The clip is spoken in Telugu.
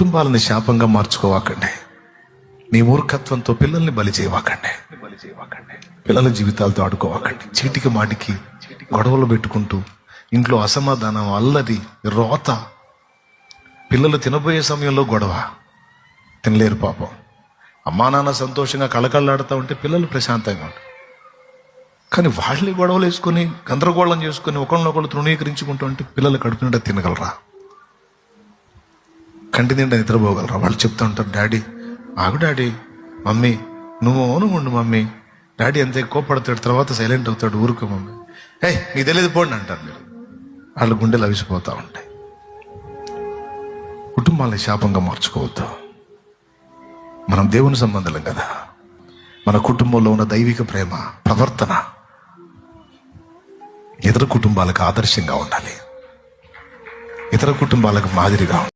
కుటుంబాలని శాపంగా మార్చుకోవాకండి. నీ మూర్ఖత్వంతో పిల్లల్ని బలి చేయవాకండి. పిల్లల జీవితాలతో ఆడుకోవాకండి. చీటికి మాటికి గొడవలు పెట్టుకుంటూ ఇంట్లో అసమాధానం, అల్లరి, రోత. పిల్లలు తినబోయే సమయంలో గొడవ, తినలేరు పాపం. అమ్మా నాన్న సంతోషంగా కళకళలాడుతూ ఉంటే పిల్లలు ప్రశాంతంగా ఉంటారు. కానీ వాళ్ళని గొడవలు వేసుకొని గందరగోళం చేసుకొని ఒకళ్ళనొకళ్ళు తృణీకరించుకుంటూ ఉంటే పిల్లలు కడుపు నిండా తినగలరా? కంటి నిండా నిద్రపోగలరా? వాళ్ళు చెప్తూ ఉంటారు, డాడీ ఆగు డాడీ, మమ్మీ నువ్వు ఉండు మమ్మీ, డాడీ అంతే కోపడతాడు, తర్వాత సైలెంట్ అవుతాడు, ఊరుకో మమ్మీ, మీకు తెలియదు పోండి అంటారు. మీరు వాళ్ళ గుండెలు అవిసిపోతూ ఉంటాయి. కుటుంబాలని శాపంగా మార్చుకోవద్దు. మనం దేవుని సంబంధం కదా. మన కుటుంబంలో ఉన్న దైవిక ప్రేమ, ప్రవర్తన ఇతర కుటుంబాలకు ఆదర్శంగా ఉండాలి. ఇతర కుటుంబాలకు మాదిరిగా